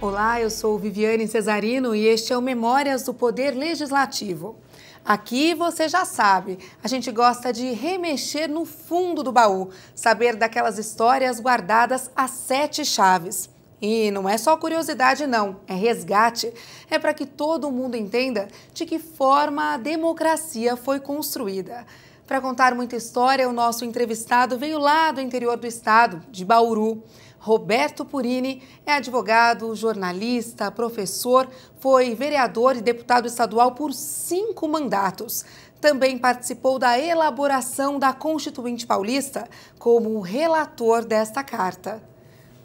Olá, eu sou Viviane Cesarino e este é o Memórias do Poder Legislativo. Aqui você já sabe, a gente gosta de remexer no fundo do baú, saber daquelas histórias guardadas a 7 chaves. E não é só curiosidade não, é resgate. É para que todo mundo entenda de que forma a democracia foi construída. Para contar muita história, o nosso entrevistado veio lá do interior do estado, de Bauru. Roberto Purini é advogado, jornalista, professor, foi vereador e deputado estadual por 5 mandatos. Também participou da elaboração da Constituinte Paulista como relator desta carta.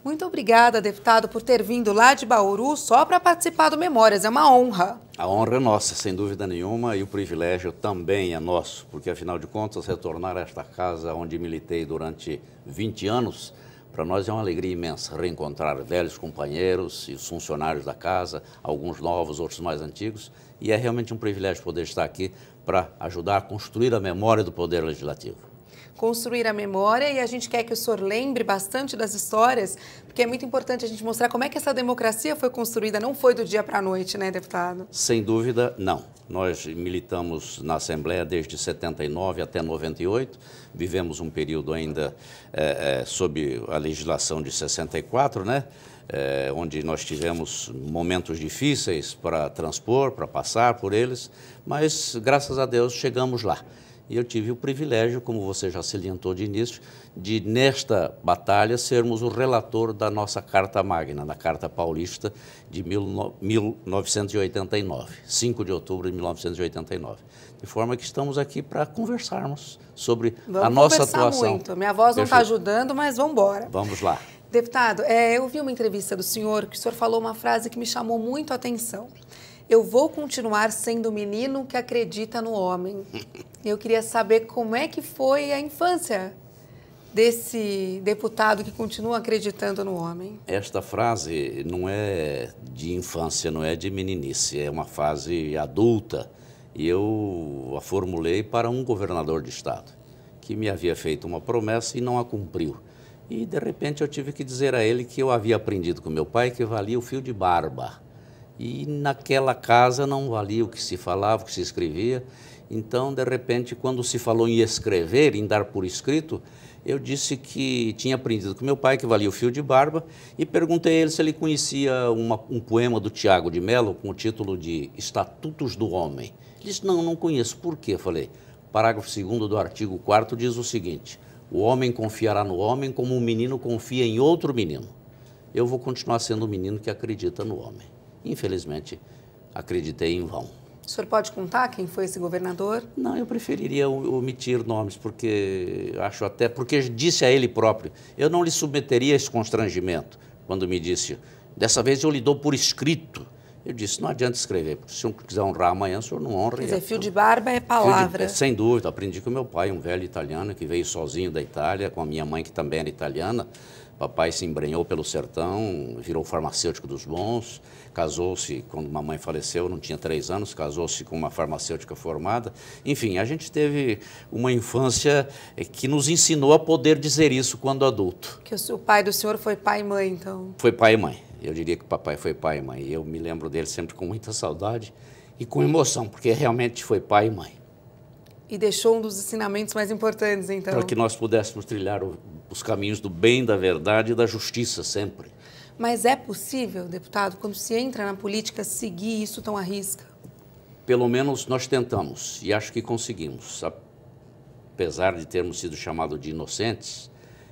Muito obrigada, deputado, por ter vindo lá de Bauru só para participar do Memórias. É uma honra. A honra é nossa, sem dúvida nenhuma, e o privilégio também é nosso, porque, afinal de contas, retornar a esta casa onde militei durante 20 anos, para nós é uma alegria imensa reencontrar velhos companheiros e os funcionários da casa, alguns novos, outros mais antigos, e é realmente um privilégio poder estar aqui para ajudar a construir a memória do Poder Legislativo. Construir a memória, e a gente quer que o senhor lembre bastante das histórias, porque é muito importante a gente mostrar como é que essa democracia foi construída, não foi do dia para a noite, né, deputado? Sem dúvida, não. Nós militamos na Assembleia desde 79 até 98, vivemos um período ainda sob a legislação de 64, né? Onde nós tivemos momentos difíceis para transpor, para passar por eles, mas, graças a Deus, chegamos lá. E eu tive o privilégio, como você já salientou de início, de, nesta batalha, sermos o relator da nossa Carta Magna, da Carta Paulista de 1989, 5 de outubro de 1989. De forma que estamos aqui para conversarmos sobre a nossa atuação. Vamos conversar muito. Minha voz não está ajudando, mas vamos embora. Vamos lá. Deputado, eu vi uma entrevista do senhor, que o senhor falou uma frase que me chamou muito a atenção. Eu vou continuar sendo o menino que acredita no homem. Eu queria saber como é que foi a infância desse deputado que continua acreditando no homem. Esta frase não é de infância, não é de meninice, é uma fase adulta. E eu a formulei para um governador de estado, que me havia feito uma promessa e não a cumpriu. E, de repente, eu tive que dizer a ele que eu havia aprendido com meu pai que valia o fio de barba. E naquela casa não valia o que se falava, o que se escrevia. Então, de repente, quando se falou em escrever, em dar por escrito, eu disse que tinha aprendido com meu pai que valia o fio de barba e perguntei a ele se ele conhecia um poema do Tiago de Mello com o título de Estatutos do Homem. Ele disse, não conheço. Por quê? Eu falei, parágrafo 2º do artigo 4º diz o seguinte, o homem confiará no homem como um menino confia em outro menino. Eu vou continuar sendo o menino que acredita no homem. Infelizmente, acreditei em vão. O senhor pode contar quem foi esse governador? Não, eu preferiria omitir nomes, porque acho até, porque disse a ele próprio, eu não lhe submeteria a esse constrangimento, quando me disse, dessa vez eu lhe dou por escrito. Eu disse, não adianta escrever, porque se o senhor quiser honrar amanhã, o senhor não honra. Quer dizer, fio de barba é palavra. Sem dúvida, aprendi com meu pai, um velho italiano que veio sozinho da Itália, com a minha mãe, que também era italiana. Papai se embrenhou pelo sertão, virou farmacêutico dos bons, casou-se, quando mamãe faleceu, não tinha 3 anos, casou-se com uma farmacêutica formada. Enfim, a gente teve uma infância que nos ensinou a poder dizer isso quando adulto. Que o pai do senhor foi pai e mãe, então? Foi pai e mãe. Eu diria que o papai foi pai e mãe. Eu me lembro dele sempre com muita saudade e com emoção, porque realmente foi pai e mãe. E deixou um dos ensinamentos mais importantes, então? Para que nós pudéssemos trilhar os caminhos do bem, da verdade e da justiça sempre. Mas é possível, deputado, quando se entra na política, seguir isso tão à risca? Pelo menos nós tentamos e acho que conseguimos. Apesar de termos sido chamados de inocentes,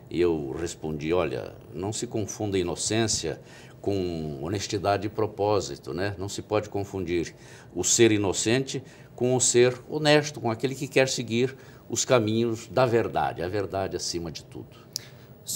eu respondi, olha, não se confunda inocência com honestidade e propósito, né? Não se pode confundir o ser inocente com o ser honesto, com aquele que quer seguir os caminhos da verdade, a verdade acima de tudo.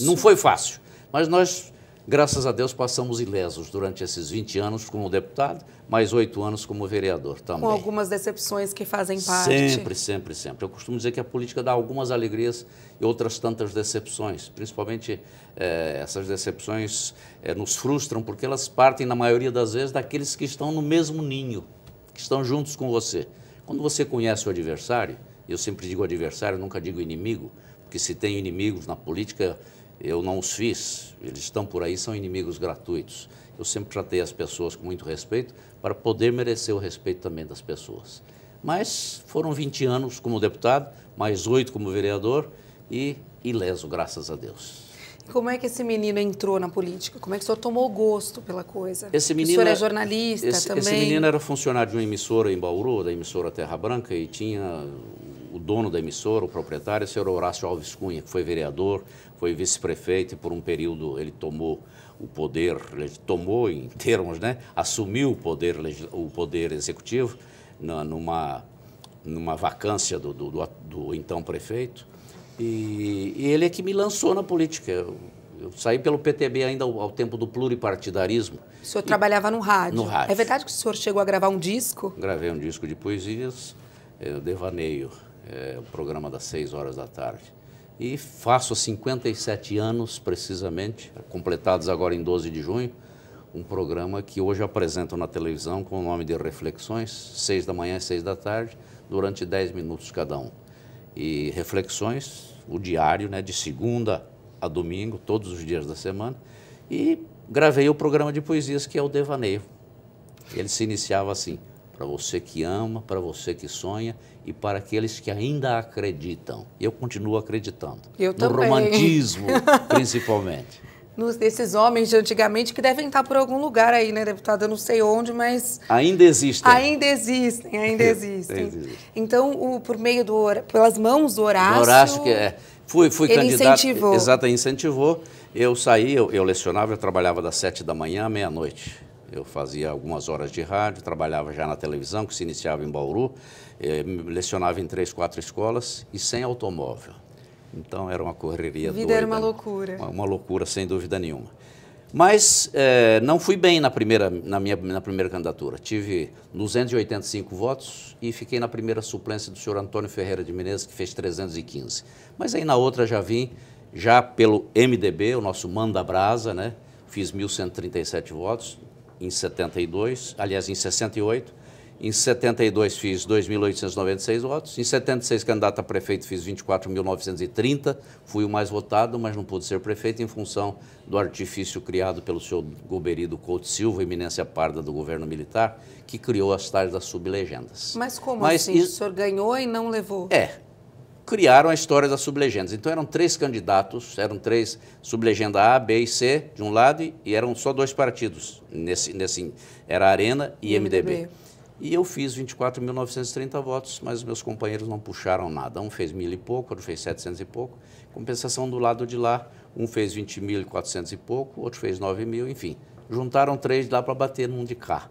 Não foi fácil, mas nós, graças a Deus, passamos ilesos durante esses 20 anos como deputado, mais 8 anos como vereador também. Com algumas decepções que fazem parte. Sempre. Eu costumo dizer que a política dá algumas alegrias e outras tantas decepções. Principalmente essas decepções nos frustram porque elas partem, na maioria das vezes, daqueles que estão no mesmo ninho, que estão juntos com você. Quando você conhece o adversário, eu sempre digo adversário, nunca digo inimigo, porque se tem inimigos na política, Eu não os fiz, eles estão por aí, são inimigos gratuitos. Eu sempre tratei as pessoas com muito respeito para poder merecer o respeito também das pessoas. Mas foram 20 anos como deputado, mais 8 como vereador e ileso, graças a Deus. Como é que esse menino entrou na política? Como é que o senhor tomou gosto pela coisa? Esse menino, o senhor é jornalista também? Esse menino era funcionário de uma emissora em Bauru, da emissora Terra Branca, e tinha o dono da emissora, o proprietário, o senhor Horácio Alves Cunha, que foi vereador, foi vice-prefeito e por um período ele tomou o poder, ele tomou em termos, né, assumiu o poder executivo numa vacância do então prefeito. E ele é que me lançou na política. Eu saí pelo PTB ainda ao tempo do pluripartidarismo. O senhor trabalhava no rádio? No rádio. É verdade que o senhor chegou a gravar um disco? Gravei um disco de poesias, Devaneio, o programa das 6 horas da tarde. E faço há 57 anos, precisamente, completados agora em 12 de junho, um programa que hoje apresento na televisão com o nome de Reflexões, 6 da manhã e 6 da tarde, durante 10 minutos cada um. E Reflexões, o diário, né, de segunda a domingo, todos os dias da semana, e gravei o programa de poesias que é o Devaneio. Ele se iniciava assim: para você que ama, para você que sonha e para aqueles que ainda acreditam. E eu continuo acreditando. Eu no também. Romantismo, principalmente. Desses homens de antigamente que devem estar por algum lugar aí, né, deputado? Eu não sei onde, mas... Ainda existem. Ainda existem, ainda existem. Então, por meio pelas mãos do Horácio... Horácio, fui ele candidato... incentivou. Exato, incentivou. Eu saí, eu lecionava, eu trabalhava das 7 da manhã à meia-noite. Eu fazia algumas horas de rádio, trabalhava já na televisão, que se iniciava em Bauru, lecionava em 3, 4 escolas e sem automóvel. Então, era uma correria doida. A vida era uma loucura. Uma loucura, sem dúvida nenhuma. Mas não fui bem na primeira candidatura. Tive 285 votos e fiquei na primeira suplência do senhor Antônio Ferreira de Menezes, que fez 315. Mas aí na outra já vim, já pelo MDB, o nosso Manda Brasa, né? Fiz 1.137 votos em 72, aliás, em 68. Em 72 fiz 2.896 votos, em 76 candidato a prefeito fiz 24.930, fui o mais votado, mas não pude ser prefeito em função do artifício criado pelo senhor Goberido Couto Silva, eminência parda do governo militar, que criou as tais das sublegendas. Mas como assim? O senhor ganhou e não levou? Criaram a história das sublegendas. Então eram 3 candidatos, eram 3 sublegenda A, B e C de um lado e eram só 2 partidos, era Arena e MDB. E eu fiz 24.930 votos, mas os meus companheiros não puxaram nada. Um fez 1.000 e pouco, outro fez 700 e pouco. Compensação do lado de lá, um fez 20.400 e pouco, outro fez 9.000, enfim. Juntaram 3 lá para bater num de cá.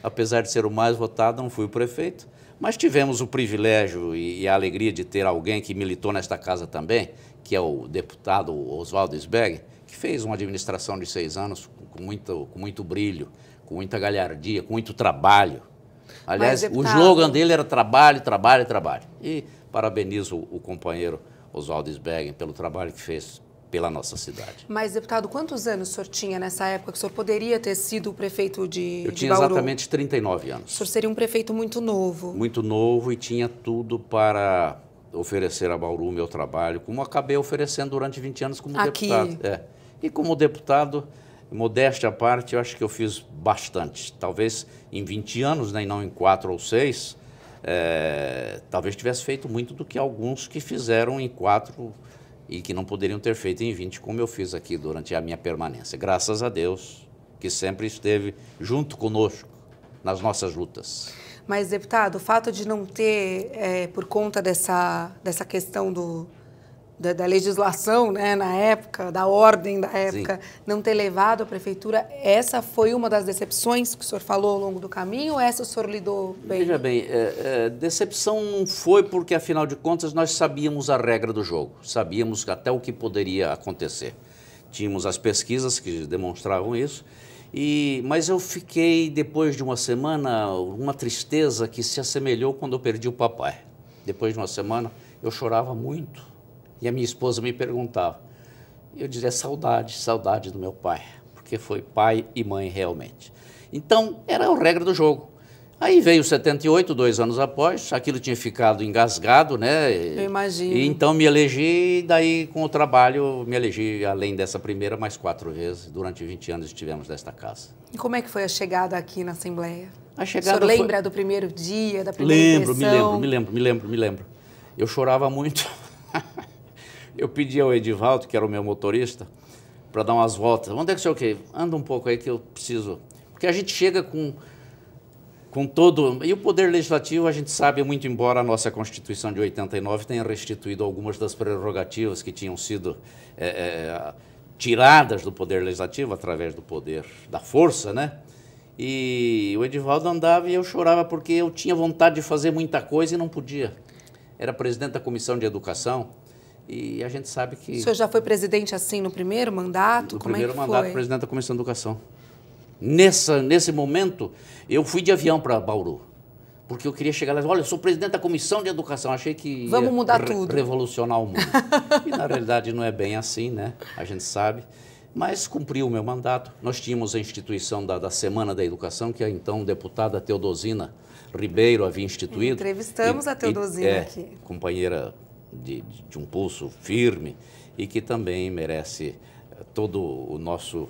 Apesar de ser o mais votado, não fui o prefeito, mas tivemos o privilégio e a alegria de ter alguém que militou nesta casa também, que é o deputado Oswaldo Sberg, que fez uma administração de 6 anos com muito brilho, com muita galhardia, com muito trabalho. Aliás, o slogan dele era trabalho, trabalho, trabalho. E parabenizo o companheiro Oswaldo Sberg pelo trabalho que fez pela nossa cidade. Mas, deputado, quantos anos o senhor tinha nessa época que o senhor poderia ter sido o prefeito de Bauru? Eu tinha exatamente 39 anos. O senhor seria um prefeito muito novo. Muito novo e tinha tudo para oferecer a Bauru o meu trabalho, como acabei oferecendo durante 20 anos como deputado. E como deputado, modéstia à parte, eu acho que eu fiz bastante. Talvez em 20 anos, né, e não em 4 ou 6, talvez tivesse feito muito do que alguns que fizeram em 4 e que não poderiam ter feito em 20, como eu fiz aqui durante a minha permanência. Graças a Deus, que sempre esteve junto conosco nas nossas lutas. Mas, deputado, o fato de não ter, por conta dessa questão da legislação, né, na época, da ordem da época, sim, não ter levado à prefeitura, essa foi uma das decepções que o senhor falou ao longo do caminho, ou essa o senhor lidou bem? Veja bem, decepção não foi porque, afinal de contas, nós sabíamos a regra do jogo, sabíamos até o que poderia acontecer. Tínhamos as pesquisas que demonstravam isso, mas eu fiquei, depois de uma semana, uma tristeza que se assemelhou quando eu perdi o papai. Depois de uma semana, eu chorava muito. E a minha esposa me perguntava. Eu dizia, saudade, saudade do meu pai, porque foi pai e mãe realmente. Então, era a regra do jogo. Aí veio 78, 2 anos após, aquilo tinha ficado engasgado, né? Eu imagino. E então me elegi, daí com o trabalho me elegi, além dessa primeira, mais 4 vezes. Durante 20 anos estivemos nesta casa. E como é que foi a chegada aqui na Assembleia? A chegada O senhor lembra do primeiro dia, da primeira impressão? Me lembro. Eu chorava muito. Eu pedi ao Edivaldo, que era o meu motorista, para dar umas voltas. Onde é que o senhor quer? Anda um pouco aí que eu preciso... Porque a gente chega com todo... E o Poder Legislativo, a gente sabe, muito embora a nossa Constituição de 89 tenha restituído algumas das prerrogativas que tinham sido tiradas do Poder Legislativo através do poder da força, né? E o Edivaldo andava e eu chorava porque eu tinha vontade de fazer muita coisa e não podia. Era presidente da Comissão de Educação e a gente sabe que... O senhor já foi presidente assim no primeiro mandato? No Como primeiro é que foi? mandato, presidente da Comissão de Educação. Nesse momento, eu fui de avião para Bauru, porque eu queria chegar lá e dizer, olha, eu sou presidente da Comissão de Educação, achei que vamos ia mudar tudo, revolucionar o mundo. E, na realidade, não é bem assim, né? A gente sabe. Mas cumpri o meu mandato. Nós tínhamos a instituição da Semana da Educação, que a então deputada Teodosina Ribeiro havia instituído. Entrevistamos a Teodosina aqui. Companheira de um pulso firme e que também merece todo o nosso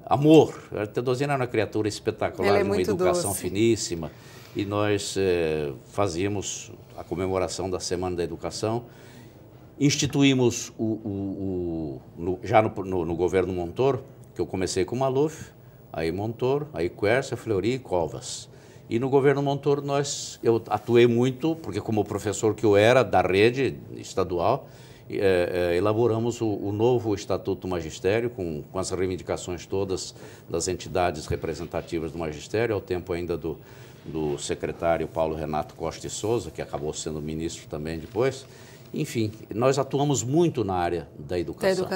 amor. A Teodosina é uma criatura espetacular, de uma educação finíssima. E nós fazíamos a comemoração da Semana da Educação. Instituímos já no governo Montoro, que eu comecei com Maluf, aí Montoro, aí Quércia, Fleury e Covas. E no governo Montoro eu atuei muito, porque como professor que eu era da rede estadual, elaboramos o novo Estatuto do Magistério, com as reivindicações todas das entidades representativas do magistério, ao tempo ainda do secretário Paulo Renato Costa e Souza, que acabou sendo ministro também depois. Enfim, nós atuamos muito na área da educação.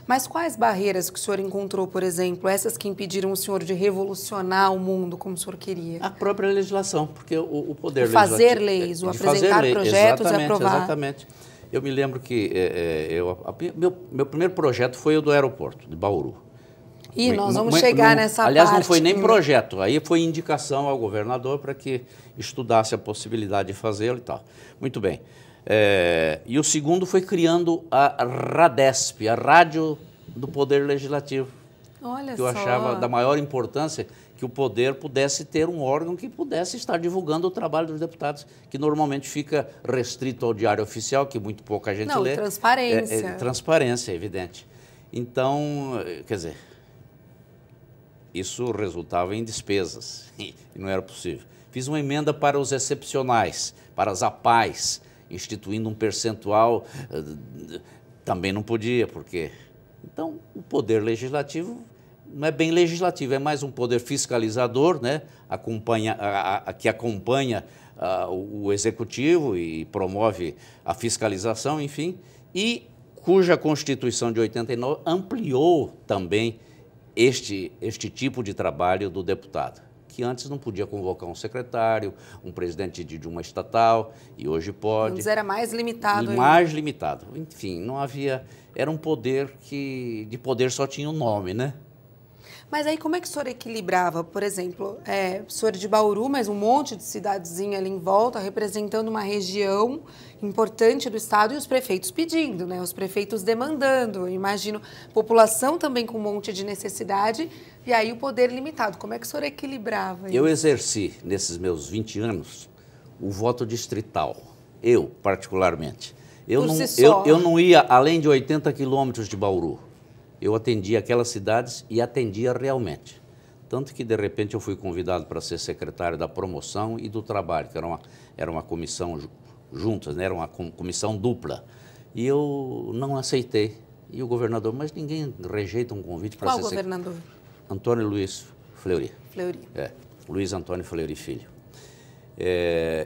Mas quais barreiras que o senhor encontrou, por exemplo, essas que impediram o senhor de revolucionar o mundo como o senhor queria? A própria legislação, porque o poder legislativo... Fazer leis, o apresentar projetos e aprovar. Exatamente. Eu me lembro que meu primeiro projeto foi o do aeroporto, de Bauru. E nós vamos chegar nessa parte. Aliás, não foi nem projeto, aí foi indicação ao governador para que estudasse a possibilidade de fazê-lo e tal. Muito bem. E o segundo foi criando a RADESP, a Rádio do Poder Legislativo. Olha que eu achava da maior importância que o poder pudesse ter um órgão que pudesse estar divulgando o trabalho dos deputados, que normalmente fica restrito ao Diário Oficial, que muito pouca gente lê. Transparência. Transparência, é evidente. Então, quer dizer, isso resultava em despesas, e não era possível. Fiz uma emenda para os excepcionais, para as APAES, instituindo um percentual, também não podia, porque... Então, o poder legislativo não é bem legislativo, é mais um poder fiscalizador, né? Que acompanha o executivo e promove a fiscalização, enfim, e cuja Constituição de 89 ampliou também este tipo de trabalho do deputado, que antes não podia convocar um secretário, um presidente de uma estatal, e hoje pode. Antes era mais limitado. Mais limitado. Enfim, não havia... Era um poder que de poder só tinha um nome, né? Mas aí como é que o senhor equilibrava? Por exemplo, o senhor é de Bauru, mas um monte de cidadezinha ali em volta, representando uma região importante do estado e os prefeitos pedindo, né? Os prefeitos demandando. Eu imagino, população também com um monte de necessidade e aí o poder limitado. Como é que o senhor equilibrava isso? Eu exerci, nesses meus 20 anos, o voto distrital. Eu, particularmente. Eu não ia além de 80 quilômetros de Bauru. Eu atendia aquelas cidades e atendia realmente. Tanto que, de repente, eu fui convidado para ser secretário da promoção e do trabalho, que era uma comissão juntas, né? Era uma comissão dupla. E eu não aceitei. E o governador, mas ninguém rejeita um convite para ser secretário. Qual governador? Antônio Luiz Fleury. Fleury. Luiz Antônio Fleury Filho.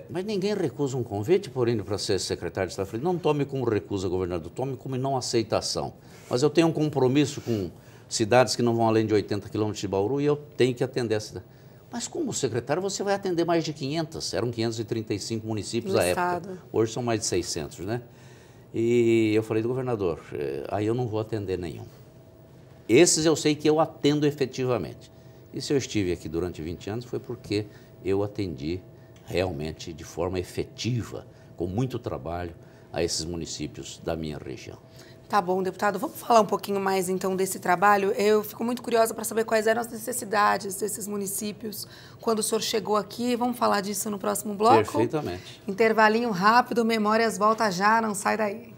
Mas ninguém recusa um convite por indo para ser secretário de Estado. Eu falei, não tome como recusa, governador, tome como não aceitação. Mas eu tenho um compromisso com cidades que não vão além de 80 quilômetros de Bauru e eu tenho que atender essa cidade. Mas como secretário você vai atender mais de 500, eram 535 municípios à época. Hoje são mais de 600, né? E eu falei, governador, aí eu não vou atender nenhum. Esses eu sei que eu atendo efetivamente. E se eu estive aqui durante 20 anos foi porque eu atendi realmente de forma efetiva, com muito trabalho, a esses municípios da minha região. Tá bom, deputado. Vamos falar um pouquinho mais, então, desse trabalho. Eu fico muito curiosa para saber quais eram as necessidades desses municípios quando o senhor chegou aqui. Vamos falar disso no próximo bloco? Perfeitamente. Intervalinho rápido, Memórias volta já, não sai daí.